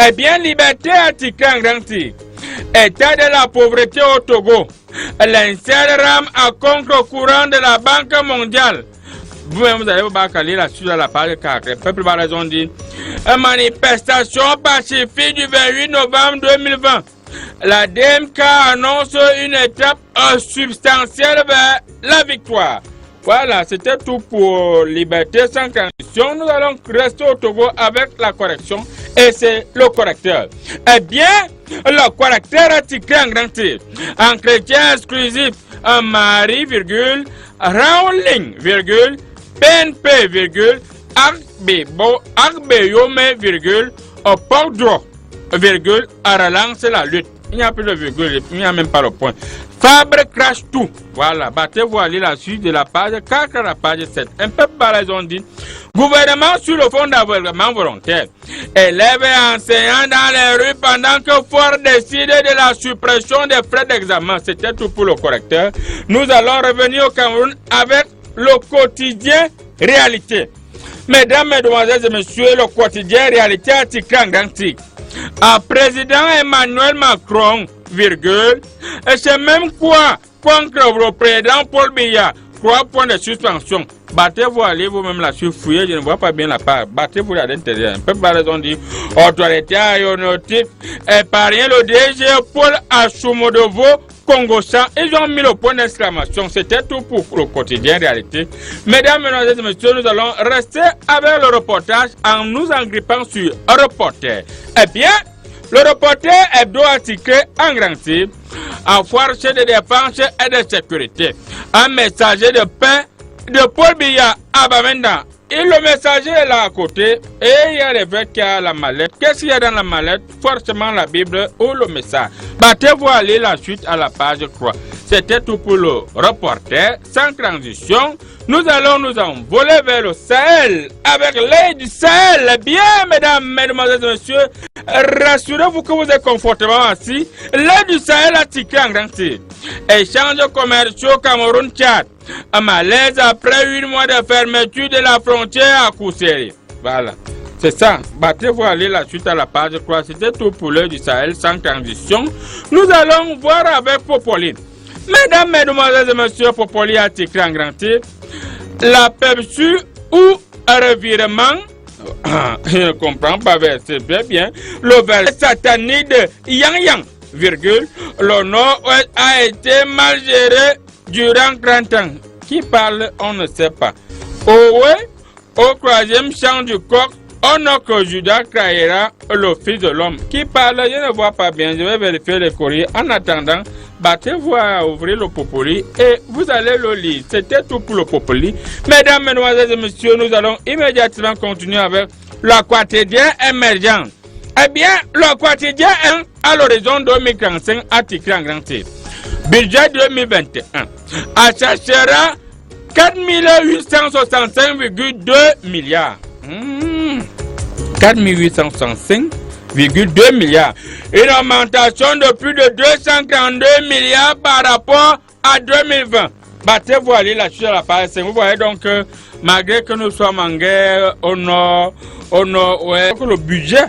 Eh bien, Liberté article en grand titre. État de la pauvreté au Togo. L'insert rame à contre-courant de la Banque mondiale. Vous-même, vous allez vous bâcler la suite à la page 4. Le peuple va raison dit. Manifestation pacifique du 28 novembre 2020. La DMK annonce une étape substantielle vers la victoire. Voilà, c'était tout pour Liberté sans transition. Nous allons rester au Togo avec la correction. Et c'est le correcteur. Eh bien, le correcteur article en grand titre. Entretien exclusif. Marie, virgule, Raoling, virgule, PNP, virgule, Arbeyome, virgule, au Pordro, virgule, à relancer la lutte. Il n'y a plus de virgule, il n'y a même pas le point. Fabre crache tout. Voilà, battez-vous à lire la suite de la page 4 à la page 7. Un peu par raison dit. Gouvernement sur le fond d'environnement volontaire. Élèves et enseignants dans les rues pendant que Ford décide de la suppression des frais d'examen. C'était tout pour le correcteur. Nous allons revenir au Cameroun avec le quotidien réalité. Mesdames, mesdemoiselles et messieurs, le quotidien réalité article en grand titre. À président Emmanuel Macron, virgule, et c'est même quoi contre le président Paul Biya, 3 points de suspension. Battez-vous, allez vous-même la fouiller, je ne vois pas bien la part. Battez-vous à l'intérieur. Un peu par raison dit, autorité aéronautique, épargné le DG Paul Ashumodovo, Congo-San, ils ont mis le point d'exclamation. C'était tout pour le quotidien réalité. Mesdames, mesdemoiselles et messieurs, nous allons rester avec le reportage en nous engrippant sur un reporter. Eh bien, le reporter hebdo article en grand titre, en force de défense et de sécurité. Un messager de paix de Paul Biya à Bamenda. Et le messager est là à côté et il y a les vêtements qui a la mallette. Qu'est-ce qu'il y a dans la mallette? Forcément la Bible ou le message. Battez-vous à lire la suite à la page 3. C'était tout pour le reporter. Sans transition, nous allons nous envoler vers le Sahel avec l'aide du Sahel. Bien, mesdames, mesdemoiselles et messieurs, rassurez-vous que vous êtes confortablement assis. L'aide du Sahel a tiqué en grand titre. Échanges commerciaux Cameroun-Tchad. Un malaise après 8 mois de fermeture de la frontière à Kousseri. Voilà. C'est ça. Battez-vous à lire la suite à la page 3. C'était tout pour l'heure du Sahel sans transition. Nous allons voir avec Popoli. Mesdames, mesdemoiselles et messieurs, Popoli a titré en grand titre. La PEPSU ou revirement. Je ne comprends pas, c'est bien. Le verset satanique de Yang Yang, virgule. Le Nord-Ouest a été mal géré durant 30 ans. Qui parle, on ne sait pas. Au 3e chant du coq, on a que Judas créera le Fils de l'homme. Qui parle, je ne vois pas bien. Je vais vérifier les courriers. En attendant, battez-vous à ouvrir le Popoli et vous allez le lire. C'était tout pour le Popoli. Mesdames, mesdemoiselles et messieurs, nous allons immédiatement continuer avec le quotidien émergent. Eh bien, le quotidien à l'horizon 2045 article en grand titre. Budget 2021 achètera 4 865,2 milliards. 4 865,2 milliards. Une augmentation de plus de 232 milliards par rapport à 2020. Battez-vous à lire là-dessus à la page 5. Vous voyez donc que malgré que nous sommes en guerre au nord, que le budget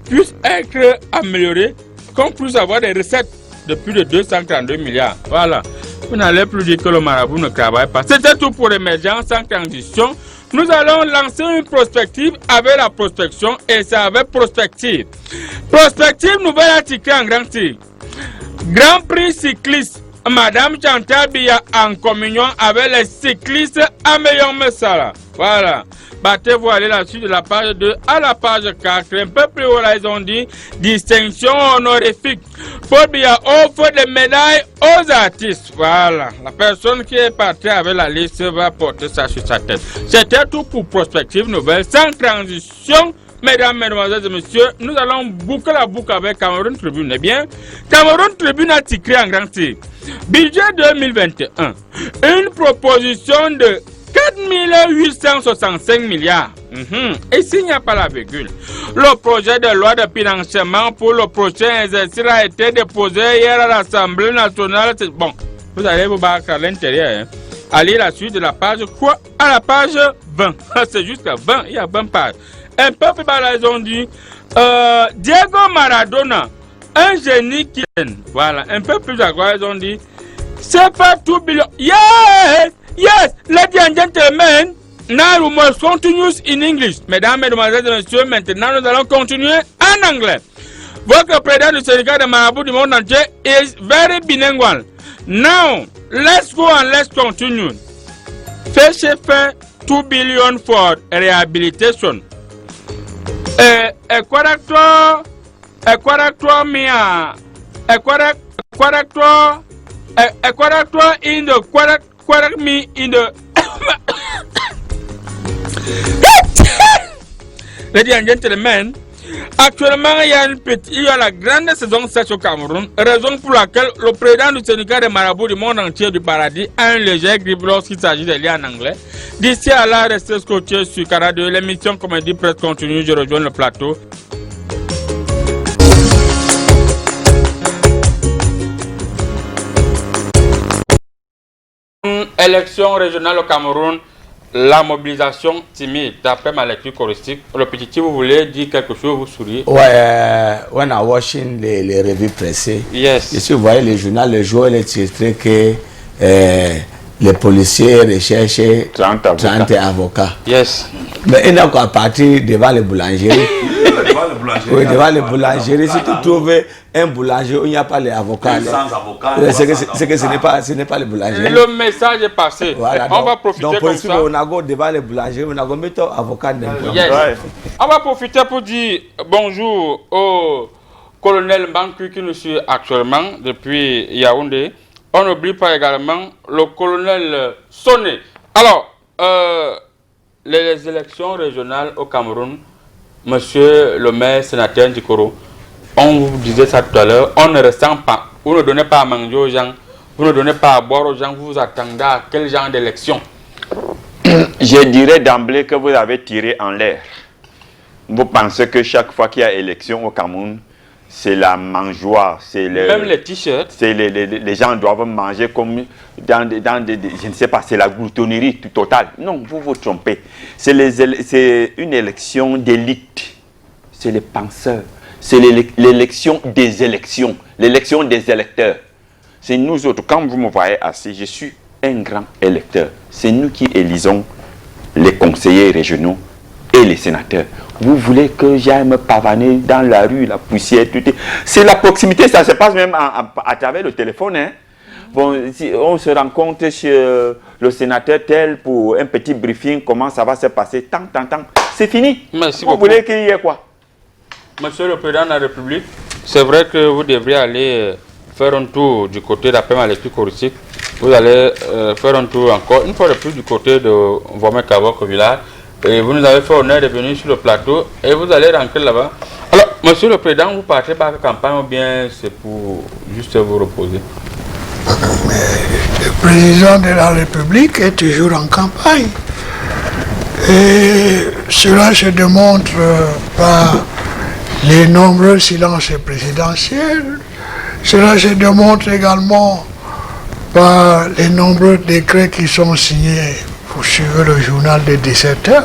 puisse être amélioré, qu'on puisse avoir des recettes de plus de 232 milliards. Voilà. Vous n'allez plus dire que le marabout ne travaille pas. C'était tout pour l'émergence sans transition. Nous allons lancer une prospective avec la prospection et c'est avec prospective. Prospective, nouvel article en grand titre. Grand prix cycliste. Madame Chantal Biya en communion avec les cyclistes à meilleur Messala. Voilà. Battez-vous aller là-dessus de la page 2 à la page 4. Un peu plus haut là, ils ont dit distinction honorifique. Paul Biya offre des médailles aux artistes. Voilà. La personne qui est partie avec la liste va porter ça sur sa tête. C'était tout pour Prospective Nouvelle. Sans transition, mesdames, mesdemoiselles et messieurs, nous allons boucler la boucle avec Cameroun Tribune. Eh bien, Cameroun Tribune a titré en grand titre. Budget 2021. Une proposition de 4865 milliards. Et s'il n'y a pas la virgule, le projet de loi de financement pour le prochain exercice a été déposé hier à l'Assemblée nationale. Bon, vous allez vous battre à l'intérieur. Hein. Allez la suite de la page quoi? À la page 20. C'est jusqu'à 20, il y a 20 pages. Un peu plus bas là, ils ont dit Diego Maradona, un génie qui... Voilà, un peu plus à quoi ils ont dit c'est pas tout billion. Yes! Yes, ladies and gentlemen, now we must continue in English. Mesdames, mesdemoiselles et messieurs, maintenant nous allons continuer en anglais. Votre président du syndicat de marabout du monde entier is very bilingual. Now, let's go and let's continue. Fait 2 billion for rehabilitation. A quarter in the quarter me in the Ladies and gentlemen, actuellement il y a la grande saison sèche au Cameroun, raison pour laquelle le président du syndicat des marabouts du monde entier du paradis a un léger grippe lorsqu'il s'agit de lire en anglais. D'ici à là, restez scotché sur Cara 2, l'émission Comédie Presse continue, je rejoins le plateau. Élection régionale au Cameroun, la mobilisation timide, d'après ma lecture choristique. Le petit, vous voulez dire quelque chose, vous souriez? Ouais, when I watching les revues pressées, yes. Et si vous voyez le journal, le jour, il est titré que les policiers recherchent 30 avocats. Yes. Mais il n'a qu'à partir devant les boulangeries. Oui, devant les boulangeries. Si tu trouves un boulanger où il n'y a pas les avocats, sans avocats, c'est que ce n'est pas les boulangeries. Le message est passé. Voilà, on va profiter donc, comme ça. On a go devant les boulangeries, on a go mettre avocat n'importe. Yes. Ouais. On va profiter pour dire bonjour au colonel Mbanku qui nous suit actuellement depuis Yaoundé. On n'oublie pas également le colonel Sonné. Alors, les élections régionales au Cameroun, monsieur le maire sénateur Ndikoro, on vous disait ça tout à l'heure, on ne ressent pas, vous ne donnez pas à manger aux gens, vous ne donnez pas à boire aux gens, vous vous attendez à quel genre d'élection? Je dirais d'emblée que vous avez tiré en l'air. Vous pensez que chaque fois qu'il y a élection au Cameroun, c'est la mangeoire, c'est même les t-shirts. Les gens doivent manger comme dans des je ne sais pas, c'est la gloutonnerie totale. Non, vous vous trompez. C'est une élection d'élite. C'est les penseurs. C'est l'élection des élections. L'élection des électeurs. C'est nous autres. Quand vous me voyez assis, je suis un grand électeur. C'est nous qui élisons les conseillers régionaux et les sénateurs. Vous voulez que j'aille me pavaner dans la rue, la poussière, tout. C'est la proximité, ça se passe même à travers le téléphone. Hein. Bon, si on se rencontre chez le sénateur tel pour un petit briefing, comment ça va se passer, tant. C'est fini. Merci beaucoup. Vous voulez qu'il y ait quoi? Monsieur le Président de la République, c'est vrai que vous devriez aller faire un tour du côté, d'après ma lecture choristique, vous allez faire un tour encore, une fois de plus, du côté de Vomé-Kavok village. Et vous nous avez fait honneur de venir sur le plateau et vous allez rentrer là-bas. Alors, monsieur le Président, vous partez par la campagne ou bien c'est pour juste vous reposer? Le président de la République est toujours en campagne. Et cela se démontre par les nombreux silences présidentiels. Cela se démontre également par les nombreux décrets qui sont signés. Vous suivez le journal de 17h.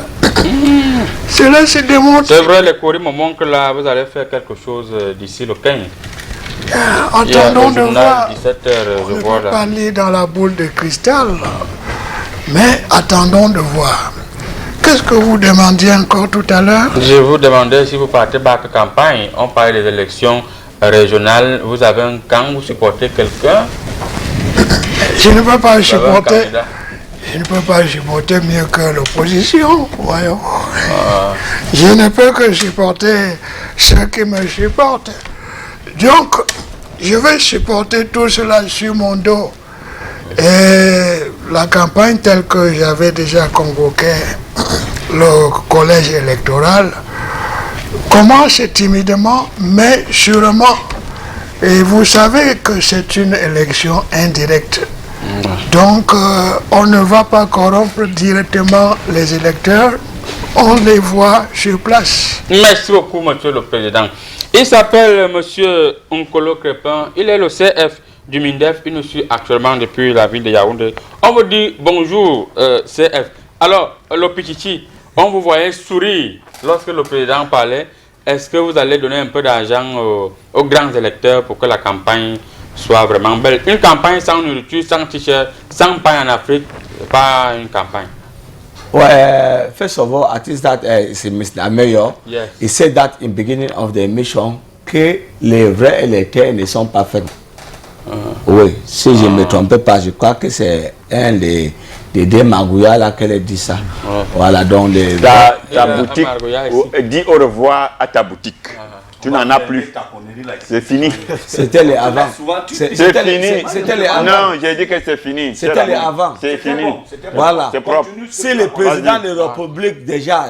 Cela se démontre. C'est vrai, les courriers me montrent que là, vous allez faire quelque chose d'ici le 15. Attendons de voir. 17h, On ne peut pas lire dans la boule de cristal, mais attendons de voir. Qu'est-ce que vous demandiez encore tout à l'heure? Je vous demandais si vous partez back campagne. On parle des élections régionales. Vous avez un camp, vous supportez quelqu'un? Je ne peux pas supporter. Je ne peux pas supporter mieux que l'opposition, voyons. Je ne peux que supporter ceux qui me supportent. Donc, je vais supporter tout cela sur mon dos. Et la campagne telle que j'avais déjà convoqué le collège électoral commence timidement, mais sûrement. Et vous savez que c'est une élection indirecte. Donc, on ne va pas corrompre directement les électeurs, on les voit sur place. Merci beaucoup, Monsieur le Président. Il s'appelle Monsieur Nkolo Crépin, il est le CF du MINDEF, il nous suit actuellement depuis la ville de Yaoundé. On vous dit bonjour, CF. Alors, le Pichichi, on vous voyait sourire lorsque le Président parlait. Est-ce que vous allez donner un peu d'argent aux grands électeurs pour que la campagne soit vraiment belle? Une campagne sans nourriture, sans t-shirt, sans pain en Afrique, pas une campagne. Well, first of all, I think that it's Mr. Mayor. Yes. He said that in beginning of the mission que les vrais électeurs ne sont pas faits. Oui, si je ne me trompe pas, je crois que c'est un des démagouillards là qu'elle a dit ça. Voilà, donc ta boutique, dis au revoir à ta boutique. Tu n'en as plus. C'est fini. C'était les avant. C'est fini. C'était les avant. Non, j'ai dit que c'est fini. C'était les avant. C'est fini. Voilà. C'est propre. Si le président de la République, déjà,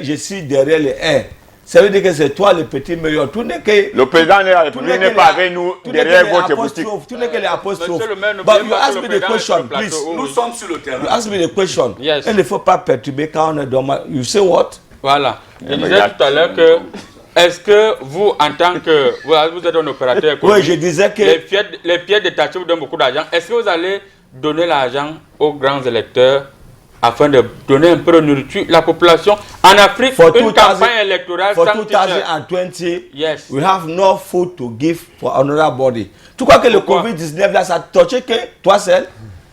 je suis derrière les airs. Ça veut dire que c'est toi le petit meilleur. Tout n'est que le président de la République n'est pas avec nous derrière votre boutique. Tout n'est que les apostrophes. But you ask me the question, please. Nous sommes sur le terrain. You ask me the question. Yes. Il ne faut pas perturber quand on est dans ma... You say what? Voilà. Je disais tout à l'heure que, est-ce que vous, en tant que... Vous êtes un opérateur économique. Oui, je disais que... Les pièces détachées vous donnent beaucoup d'argent. Est-ce que vous allez donner l'argent aux grands électeurs afin de donner un peu de nourriture la population en Afrique? Une campagne électorale for sans t-shirt. 2020, Yes. we have no food to give for another body. Tu crois que le COVID-19 là, ça a touché que toi seul?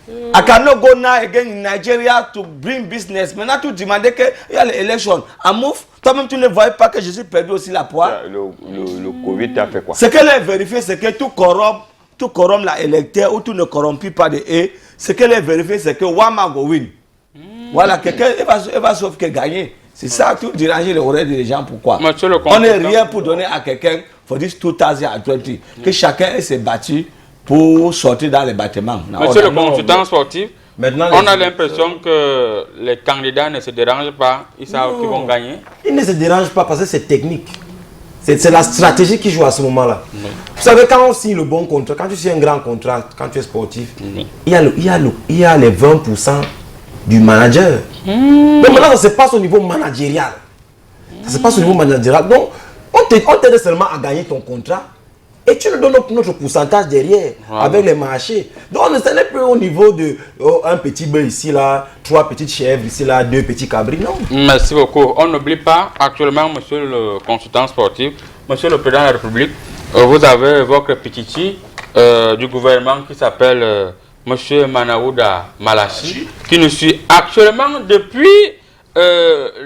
I cannot go now again in Nigeria to bring business. Maintenant, tu demandais qu'il y a l'élection. À Mouf, toi-même, tu ne voyais pas que je suis perdu aussi la poire. Le Covid t'a fait quoi? Ce qu'elle a vérifié, c'est que tout corrompt l'électeur ou tout ne corrompit pas de eux. Ce qu'elle a vérifié, c'est que Wama go win. Voilà, quelqu'un va sauf que gagner. C'est ça, tout déranger les oreilles des gens. Pourquoi? On n'est rien pour donner à quelqu'un for this 2020. Que chacun s'est battu pour sortir dans les bâtiments. Monsieur le consultant sportif, maintenant, on a l'impression que les candidats ne se dérangent pas. Ils savent qu'ils vont gagner. Ils ne se dérangent pas parce que c'est technique. C'est la stratégie qui joue à ce moment-là. Vous savez, quand on signe le bon contrat, quand tu signes un grand contrat, quand tu es sportif, il y a les 20% du manager. Donc maintenant, ça se passe au niveau managérial. Ça se passe au niveau managérial. Donc, on t'aide seulement à gagner ton contrat et tu nous donnes notre pourcentage derrière avec les marchés. Donc, ce n'est plus au niveau de un petit bœuf ici, là, 3 petites chèvres ici, là, 2 petits cabris. Non. Merci beaucoup. On n'oublie pas, actuellement, monsieur le consultant sportif, monsieur le président de la République, vous avez votre petit du gouvernement qui s'appelle monsieur Manaouda Malachi, qui nous suit actuellement depuis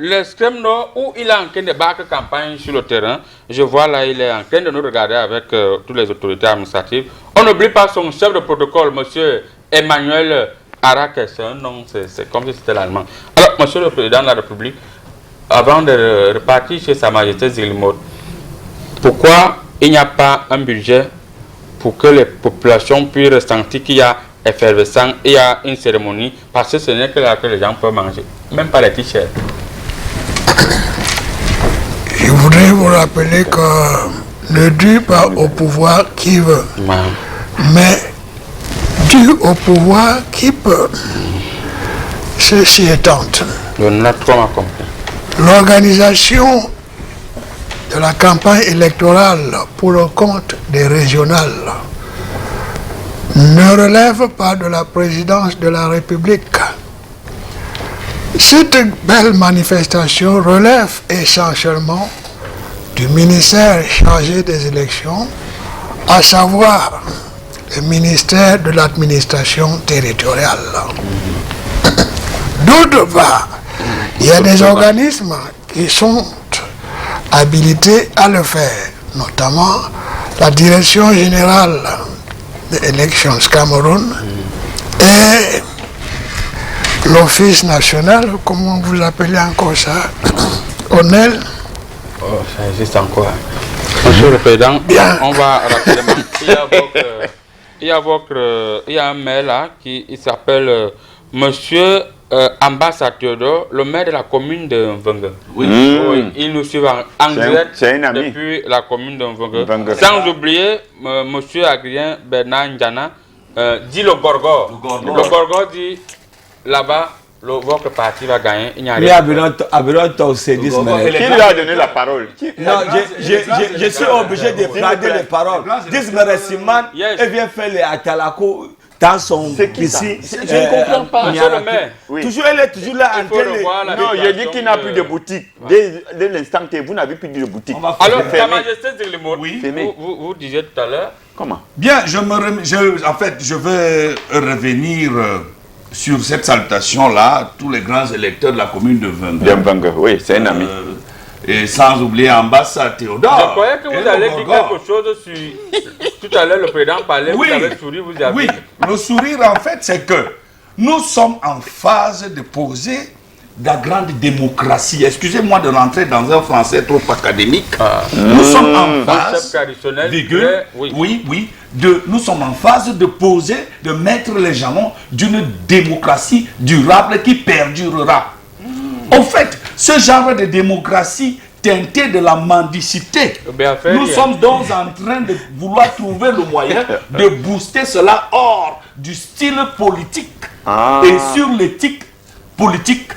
l'extrême nord où il est en train de battre campagne sur le terrain. Je vois là, il est en train de nous regarder avec toutes les autorités administratives. On n'oublie pas son chef de protocole, monsieur Emmanuel Arak, c'est un nom, c'est comme si c'était l'allemand. Alors, monsieur le président de la République, avant de repartir chez Sa Majesté Zilmot, pourquoi il n'y a pas un budget pour que les populations puissent ressentir qu'il y a effervescent et il y a une cérémonie, parce que ce n'est que là que les gens peuvent manger, même pas les t-shirts. Je voudrais vous rappeler que ne dis pas au pouvoir qui veut, mais dis au pouvoir qui peut. Ceci étant, l'organisation de la campagne électorale pour le compte des régionales ne relève pas de la présidence de la République. Cette belle manifestation relève essentiellement du ministère chargé des élections à savoir le ministère de l'administration territoriale. D'autre part, il y a des organismes qui sont habilités à le faire, notamment la Direction générale des élections Cameroun et l'Office national, comment vous appelez encore ça, ONEL. Oh, ça existe encore. Monsieur le Président, on va rapidement. Il y a un maire là qui s'appelle Monsieur Ambassadeur, le maire de la commune de Mvengue. Oui. Oui, il nous suit en direct depuis la commune de Mvengue. Sans oublier Monsieur Adrien Bernard Ndiana, dit le Gorgor. Le Gorgor dit là-bas, votre parti va gagner. Il n'y a rien. Qui lui a donné la parole? Non, je suis obligé de prendre les paroles. Dis-moi, Simon, il vient faire les Atalako dans son ici. Je ne comprends pas. Monsieur le maire. Toujours, elle est toujours là en train de... Non, je dis qu'il n'a plus de boutique. Dès l'instant que vous n'avez plus de boutique. Alors, Sa Majesté Zirlimo, Oui. vous disiez tout à l'heure. Comment? Bien, en fait, je vais revenir sur cette salutation-là, tous les grands électeurs de la commune de Mvengue. Oui, c'est un ami. Et sans oublier Ambassadeur Théodore. Je croyais que vous allez dire quelque chose sur... Tout à l'heure, le président parlait, Oui. vous avez souri, vous avez... Oui, le sourire, en fait, c'est que nous sommes en phase de poser la grande démocratie. Excusez-moi de rentrer dans un français trop académique. Nous sommes en phase, virgule, nous sommes en phase de poser, de mettre les jalons d'une démocratie durable qui perdurera. En fait, ce genre de démocratie teintée de la mendicité, nous sommes donc en train de vouloir trouver le moyen de booster cela hors du style politique et sur l'éthique politique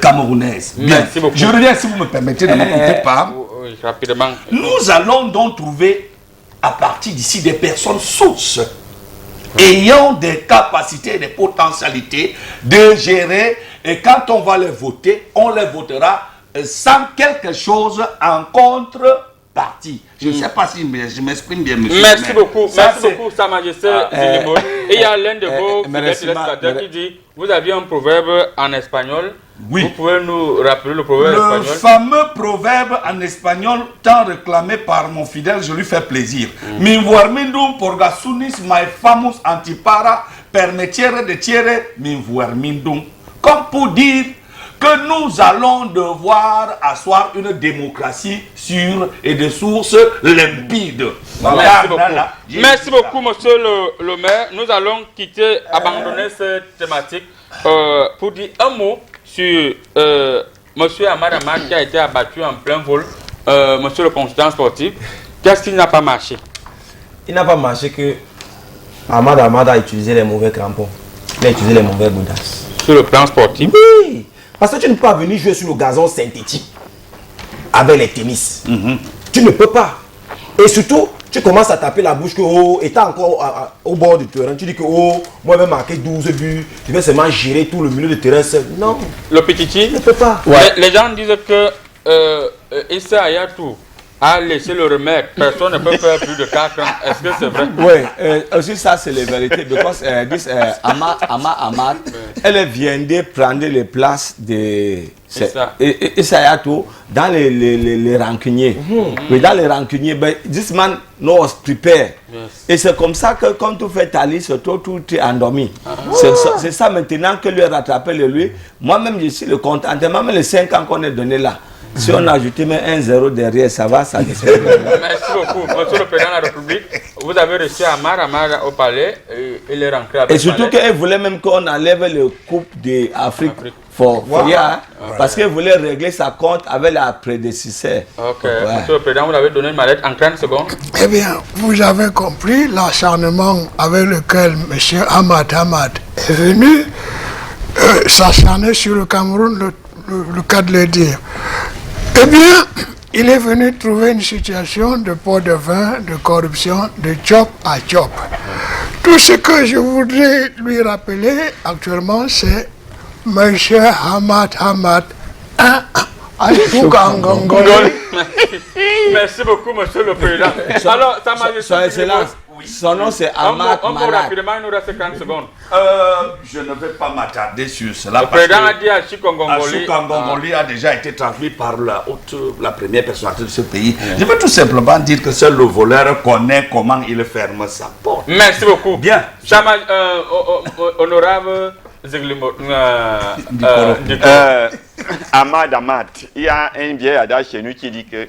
camerounaise. Merci beaucoup. Je reviens, si vous me permettez, ne m'écoutez pas. Oui, rapidement. Nous allons donc trouver à partir d'ici des personnes sources ayant des capacités, des potentialités de gérer, et quand on va les voter, on les votera sans quelque chose en contrepartie. Je ne sais pas si je m'exprime bien, monsieur. Merci beaucoup, Sa Majesté Zirlimo. Et il y a l'un de vos téléspectateurs qui dit, vous aviez un proverbe en espagnol. Oui. Vous pouvez nous rappeler le proverbe espagnol? Le fameux proverbe en espagnol, tant réclamé par mon fidèle, je lui fais plaisir. Mi vuermindum porgasunis my famus antipara permetiere de tiere mi vuermindum. Comme pour dire que nous allons devoir asseoir une démocratie sûre et de sources limpides. Merci beaucoup. Merci beaucoup, monsieur le maire. Nous allons abandonner cette thématique pour dire un mot sur monsieur Ahmad Ahmad qui a été abattu en plein vol, monsieur le consultant sportif. Qu'est-ce qui n'a pas marché? Il n'a pas marché que Ahmad Ahmad a utilisé les mauvais crampons. Il a utilisé les mauvais godasses. Sur le plan sportif? Oui, parce que tu ne peux pas venir jouer sur le gazon synthétique avec les tennis. Tu ne peux pas. Et surtout, tu commences à taper la bouche que, oh, étant encore au bord du terrain, tu dis que, oh, moi je vais marquer 12 buts, je vais seulement gérer tout le milieu de terrain seul. Non. Le Petit, ne peut pas. Ouais. Les gens disent que Issa Ayatou a laissé le remettre. Personne ne peut faire plus de 4 ans. Est-ce que c'est vrai? Oui, aussi ça c'est la vérité. Parce Ahmad, elle vient de prendre les places de Issa Ayatou dans les rancuniers. Mais dans les rancuniers, this man was prepared. Et c'est comme ça que quand tu fais ta liste, tout est endormi. C'est ça maintenant que lui a rattrapé lui. Moi-même, je suis le contentement, même les 5 ans qu'on est donné là. Si on a ajouté même 1-0 derrière, ça va, ça descend. Merci beaucoup. Monsieur le Président de la République, vous avez reçu Ahmad au palais et il est rentré avec. Et surtout qu'elle voulait même qu'on enlève le coupe d'Afrique parce qu'elle voulait régler sa compte avec la prédécesseur. Ok. Monsieur le Président, vous avez donné une mallette en 30 secondes. Eh bien, vous avez compris l'acharnement avec lequel M. Ahmad est venu s'acharner sur le Cameroun, le cas de le dire. Eh bien, il est venu trouver une situation de pot de vin, de corruption, de chop à chop. Tout ce que je voudrais lui rappeler actuellement, c'est M. Ahmad, Merci beaucoup, monsieur le président. Alors, Sa Majesté, Son Excellence, son nom c'est Ahmad on peut Malak. rapidement, il nous reste 40 secondes. Je ne vais pas m'attarder sur cela. Le président a dit à Chikongongoli. Achikongongoli a déjà été transmis par la première personnalité de ce pays. Je veux tout simplement dire que seul le voleur connaît comment il ferme sa porte. Merci beaucoup. Bien. Honorable Zeglimo. Ahmad, il y a un vieil adage chez nous qui dit que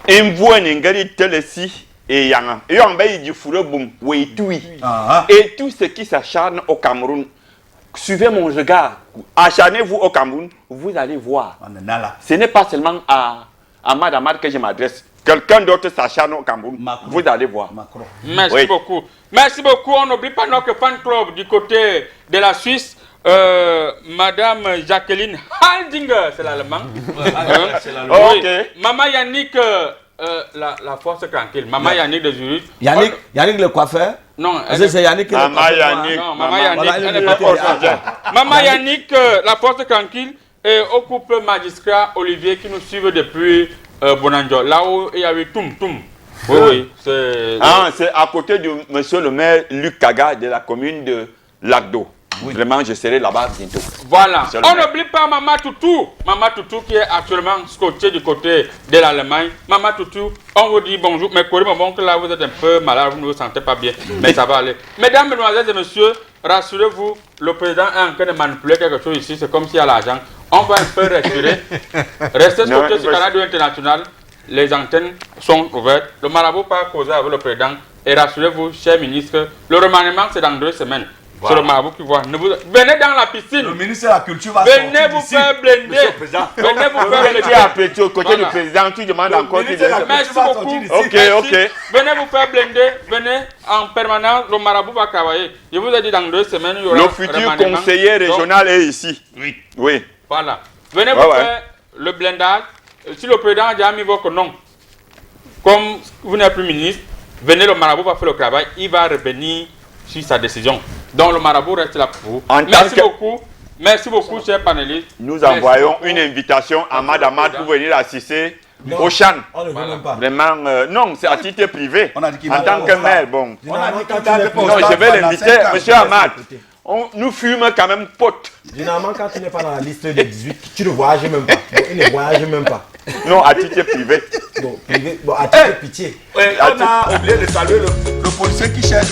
un voix n'engage telesi et yang. Et on va du fourreau boum, oui, tout. Et tout ce qui s'acharne au Cameroun, suivez mon regard, acharnez-vous au Cameroun, vous allez voir. On est là. Ce n'est pas seulement à Ahmad que je m'adresse. Quelqu'un d'autre s'acharne au Cameroun, Macron. vous allez voir. Macron. Merci beaucoup. Merci beaucoup. On n'oublie pas notre fan club du côté de la Suisse. Madame Jacqueline Haldinger, c'est l'allemand. Ok. Maman Yannick, la force tranquille. Maman Yannick de Zurich. Yannick le coiffeur. Non, C'est Yannick le Maman coiffeur. Yannick. non, Maman Yannick, Voilà, elle il n'est est pas côté- force. Maman Yannick, la force tranquille, et au couple magistrat Olivier qui nous suivent depuis Bonanjo. Là où il y avait Toum. Oui, c'est. C'est à côté de monsieur le maire Luc Kaga de la commune de Lagdo. Vraiment, je serai là-bas bientôt. Voilà. Monsieur le On maire. n'oublie pas Maman Toutou. Maman Toutou qui est actuellement scotché du côté de l'Allemagne. Maman Toutou, on vous dit bonjour. Mais pour le moment que là, vous êtes un peu malade, vous ne vous sentez pas bien. Mais ça va aller. Mesdames, mesdemoiselles et messieurs, rassurez-vous, le président est en train de manipuler quelque chose ici. C'est comme s'il y a l'argent. On va un peu respirer. Restez Non, scotché sur Radio International. Les antennes sont ouvertes. Le marabout va causer avec le président. Et rassurez-vous, chers ministres, le remaniement, c'est dans 2 semaines. C'est le marabout qui voit. Venez dans la piscine. Le ministre de la Culture va Venez sortir vous d'ici. faire blender. Monsieur le Président. Venez vous faire Tu es blender. appelé au côté Voilà. du président, tu demandes encore qu'il ministre de la vienne. Merci va beaucoup. sortir d'ici. Ok, Merci. ok. Venez vous faire blender. Venez en permanence. Le marabout va travailler. Je vous ai dit dans 2 semaines, il y aura Le un futur remaniement. conseiller Donc, régional est ici. Oui. voilà. Venez Ouais, vous ouais. faire le blendage. Si le président a déjà mis votre nom, comme vous n'êtes plus ministre, venez, le marabout va faire le travail. Il va revenir sur sa décision. Donc le marabout reste là pour vous. En Merci tant que- beaucoup. Merci beaucoup, chers panélistes. Nous Merci envoyons beaucoup. une invitation à Madame pour venir assister au Chan. On ne veut même pas. Vraiment, non, c'est à titre privé. On a dit qu'il En va tant au que stade. maire, bon. On a dit Quand qu'il tu va n'es pas pas au Non, stade je vais pendant l'inviter, 5 ans. monsieur Ahmad. Nous fumons quand même potes. Généralement, quand tu n'es pas dans la liste des 18, tu ne voyages même pas. Bon, il ne voyage même pas. Non, à titre privé. Bon, privé, bon, à titre de pitié. On a oublié de saluer le policier qui cherche.